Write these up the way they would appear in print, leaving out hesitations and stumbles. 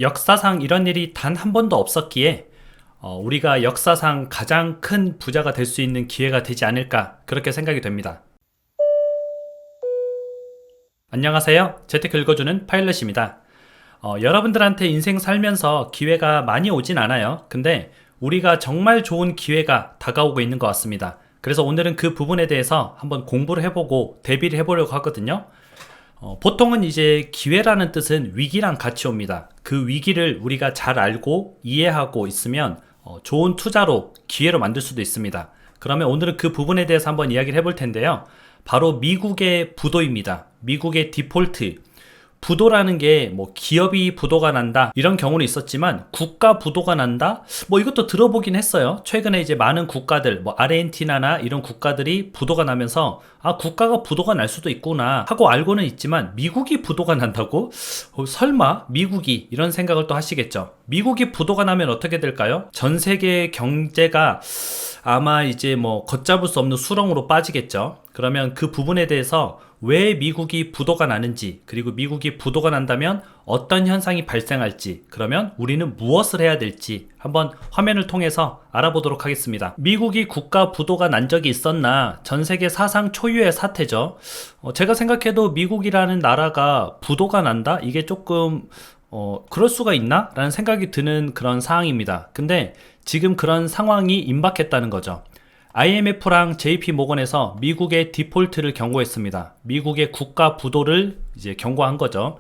역사상 이런 일이 단 한 번도 없었기에 우리가 역사상 가장 큰 부자가 될 수 있는 기회가 되지 않을까 그렇게 생각이 됩니다. 안녕하세요. 재테크 읽어주는 파일럿입니다. 여러분들한테 인생 살면서 기회가 많이 오진 않아요. 근데 우리가 정말 좋은 기회가 다가오고 있는 것 같습니다. 그래서 오늘은 그 부분에 대해서 한번 공부를 해보고 대비를 해보려고 하거든요. 보통은 이제 기회라는 뜻은 위기랑 같이 옵니다. 그 위기를 우리가 잘 알고 이해하고 있으면 좋은 투자로 기회로 만들 수도 있습니다. 그러면 오늘은 그 부분에 대해서 한번 이야기를 해볼 텐데요. 바로 미국의 부도입니다. 미국의 디폴트. 부도라는 게 뭐 기업이 부도가 난다 이런 경우는 있었지만 국가 부도가 난다 뭐 이것도 들어보긴 했어요. 최근에 이제 많은 국가들 뭐 아르헨티나나 이런 국가들이 부도가 나면서 아 국가가 부도가 날 수도 있구나 하고 알고는 있지만 미국이 부도가 난다고? 설마 미국이 이런 생각을 또 하시겠죠. 미국이 부도가 나면 어떻게 될까요? 전 세계 경제가 아마 이제 뭐 걷잡을 수 없는 수렁으로 빠지겠죠. 그러면 그 부분에 대해서 왜 미국이 부도가 나는지, 그리고 미국이 부도가 난다면 어떤 현상이 발생할지, 그러면 우리는 무엇을 해야 될지 한번 화면을 통해서 알아보도록 하겠습니다. 미국이 국가 부도가 난 적이 있었나? 전 세계 사상 초유의 사태죠. 제가 생각해도 미국이라는 나라가 부도가 난다? 이게 조금 그럴 수가 있나? 라는 생각이 드는 그런 상황입니다. 근데 지금 그런 상황이 임박했다는 거죠. IMF랑 JP모건에서 미국의 디폴트를 경고했습니다. 미국의 국가 부도를 이제 경고한 거죠.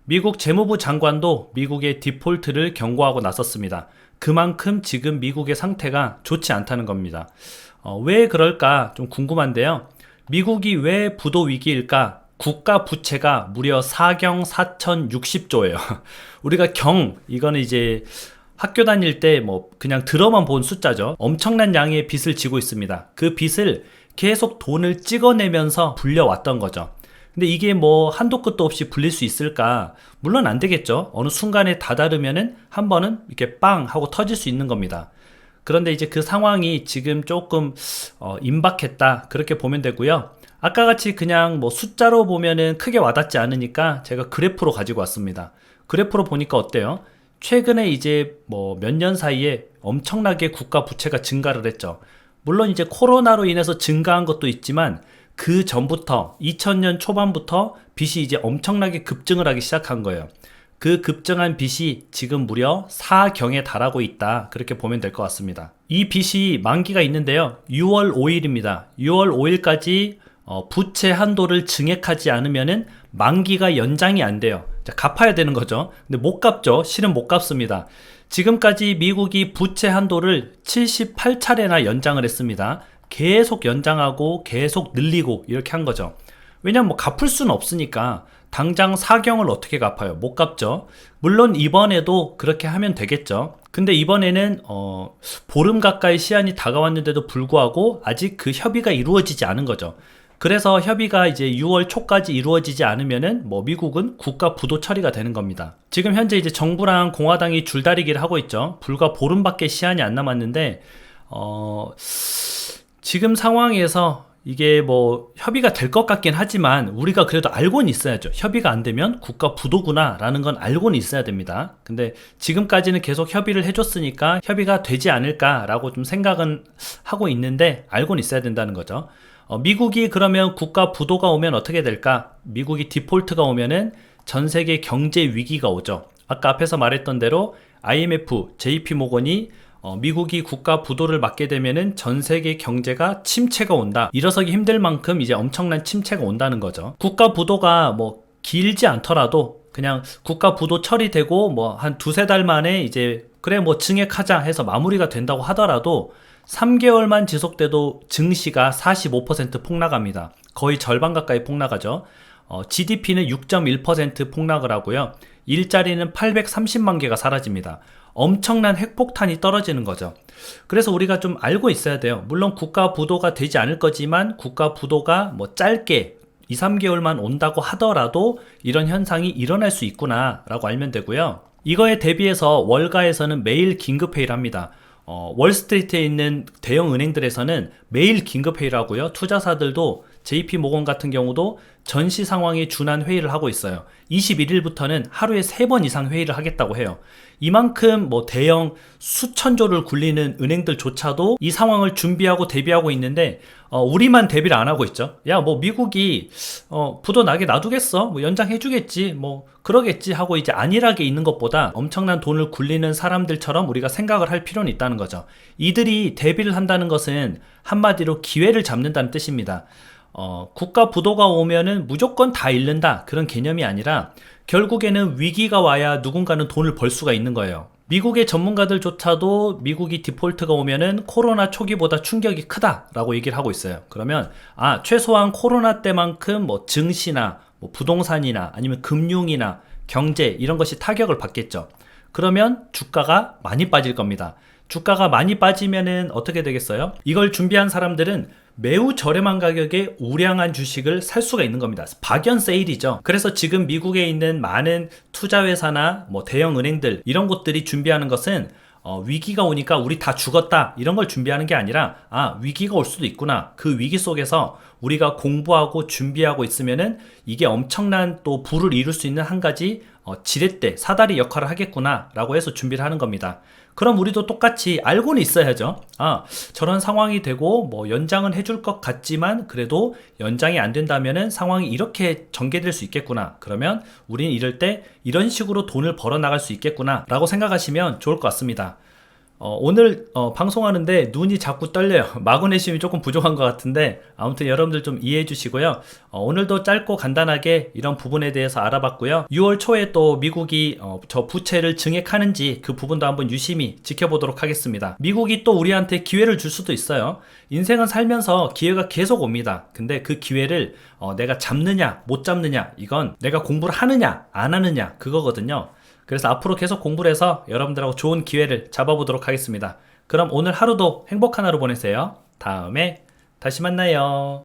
미국 재무부 장관도 미국의 디폴트를 경고하고 나섰습니다. 그만큼 지금 미국의 상태가 좋지 않다는 겁니다. 왜 그럴까 좀 궁금한데요. 미국이 왜 부도 위기일까? 국가 부채가 무려 4경 4,060조예요. 우리가 이거는 이제 학교 다닐 때 뭐 그냥 들어만 본 숫자죠. 엄청난 양의 빚을 지고 있습니다. 그 빚을 계속 돈을 찍어내면서 불려왔던 거죠. 근데 이게 뭐 한도 끝도 없이 불릴 수 있을까? 물론 안 되겠죠. 어느 순간에 다다르면은 한 번은 이렇게 빵 하고 터질 수 있는 겁니다. 그런데 이제 그 상황이 지금 조금 임박했다 그렇게 보면 되고요. 아까 같이 그냥 뭐 숫자로 보면은 크게 와닿지 않으니까 제가 그래프로 가지고 왔습니다. 그래프로 보니까 어때요? 최근에 이제 뭐 몇 년 사이에 엄청나게 국가 부채가 증가를 했죠. 물론 이제 코로나로 인해서 증가한 것도 있지만 그 전부터 2000년 초반부터 빚이 이제 엄청나게 급증을 하기 시작한 거예요. 그 급증한 빚이 지금 무려 4경에 달하고 있다. 그렇게 보면 될 것 같습니다. 이 빚이 만기가 있는데요. 6월 5일입니다. 6월 5일까지 부채 한도를 증액하지 않으면은 만기가 연장이 안 돼요. 자, 갚아야 되는 거죠. 근데 못 갚죠. 실은 못 갚습니다. 지금까지 미국이 부채 한도를 78차례나 연장을 했습니다. 계속 연장하고 계속 늘리고 이렇게 한 거죠. 왜냐면 뭐 갚을 수는 없으니까 당장 4경을 어떻게 갚아요? 못 갚죠. 물론 이번에도 그렇게 하면 되겠죠. 근데 이번에는 보름 가까이 시한이 다가왔는데도 불구하고 아직 그 협의가 이루어지지 않은 거죠. 그래서 협의가 이제 6월 초까지 이루어지지 않으면은 뭐 미국은 국가 부도 처리가 되는 겁니다. 지금 현재 이제 정부랑 공화당이 줄다리기를 하고 있죠. 불과 보름밖에 시한이 안 남았는데 지금 상황에서 이게 뭐 협의가 될 것 같긴 하지만 우리가 그래도 알고는 있어야죠. 협의가 안 되면 국가 부도구나 라는 건 알고는 있어야 됩니다. 근데 지금까지는 계속 협의를 해줬으니까 협의가 되지 않을까 라고 좀 생각은 하고 있는데 알고는 있어야 된다는 거죠. 미국이 그러면 국가 부도가 오면 어떻게 될까? 미국이 디폴트가 오면은 전 세계 경제 위기가 오죠. 아까 앞에서 말했던 대로 IMF, JP모건이 미국이 국가 부도를 맞게 되면은 전 세계 경제가 침체가 온다. 일어서기 힘들 만큼 이제 엄청난 침체가 온다는 거죠. 국가 부도가 뭐 길지 않더라도 그냥 국가 부도 처리되고 뭐 한 두세 달 만에 이제 그래 뭐 증액하자 해서 마무리가 된다고 하더라도 3개월만 지속돼도 증시가 45% 폭락합니다. 거의 절반 가까이 폭락하죠. GDP는 6.1% 폭락을 하고요. 일자리는 830만 개가 사라집니다. 엄청난 핵폭탄이 떨어지는 거죠. 그래서 우리가 좀 알고 있어야 돼요. 물론 국가 부도가 되지 않을 거지만 국가 부도가 뭐 짧게 2, 3개월만 온다고 하더라도 이런 현상이 일어날 수 있구나 라고 알면 되고요. 이거에 대비해서 월가에서는 매일 긴급회의를 합니다. 월스트리트에 있는 대형 은행들에서는 매일 긴급회의를 하고요. 투자사들도 JP모건 같은 경우도 전시 상황에 준한 회의를 하고 있어요. 21일부터는 하루에 3번 이상 회의를 하겠다고 해요. 이만큼 대형 수천조를 굴리는 은행들조차도 이 상황을 준비하고 대비하고 있는데 우리만 대비를 안 하고 있죠. 야, 미국이 부도 나게 놔두겠어? 연장해주겠지? 그러겠지 하고 이제 안일하게 있는 것보다 엄청난 돈을 굴리는 사람들처럼 우리가 생각을 할 필요는 있다는 거죠. 이들이 대비를 한다는 것은 한마디로 기회를 잡는다는 뜻입니다. 국가 부도가 오면은 무조건 다 잃는다, 그런 개념이 아니라 결국에는 위기가 와야 누군가는 돈을 벌 수가 있는 거예요. 미국의 전문가들조차도 미국이 디폴트가 오면은 코로나 초기보다 충격이 크다라고 얘기를 하고 있어요. 그러면 최소한 코로나 때만큼 증시나 부동산이나 아니면 금융이나 경제 이런 것이 타격을 받겠죠. 그러면 주가가 많이 빠질 겁니다. 주가가 많이 빠지면은 어떻게 되겠어요? 이걸 준비한 사람들은 매우 저렴한 가격에 우량한 주식을 살 수가 있는 겁니다. 박연 세일이죠. 그래서 지금 미국에 있는 많은 투자회사나 대형 은행들 이런 곳들이 준비하는 것은 위기가 오니까 우리 다 죽었다 이런 걸 준비하는 게 아니라 위기가 올 수도 있구나, 그 위기 속에서 우리가 공부하고 준비하고 있으면은 이게 엄청난 또 부를 이룰 수 있는 한 가지 지렛대, 사다리 역할을 하겠구나 라고 해서 준비를 하는 겁니다. 그럼 우리도 똑같이 알고는 있어야죠. 저런 상황이 되고 연장은 해줄 것 같지만 그래도 연장이 안 된다면은 상황이 이렇게 전개될 수 있겠구나, 그러면 우리는 이럴 때 이런 식으로 돈을 벌어 나갈 수 있겠구나 라고 생각하시면 좋을 것 같습니다. 오늘 방송하는데 눈이 자꾸 떨려요. 마그네슘이 조금 부족한 것 같은데 아무튼 여러분들 좀 이해해 주시고요. 오늘도 짧고 간단하게 이런 부분에 대해서 알아봤고요. 6월 초에 또 미국이 저 부채를 증액하는지 그 부분도 한번 유심히 지켜보도록 하겠습니다. 미국이 또 우리한테 기회를 줄 수도 있어요. 인생은 살면서 기회가 계속 옵니다. 근데 그 기회를 내가 잡느냐 못 잡느냐, 이건 내가 공부를 하느냐 안 하느냐 그거거든요. 그래서 앞으로 계속 공부를 해서 여러분들하고 좋은 기회를 잡아보도록 하겠습니다. 그럼 오늘 하루도 행복한 하루 보내세요. 다음에 다시 만나요.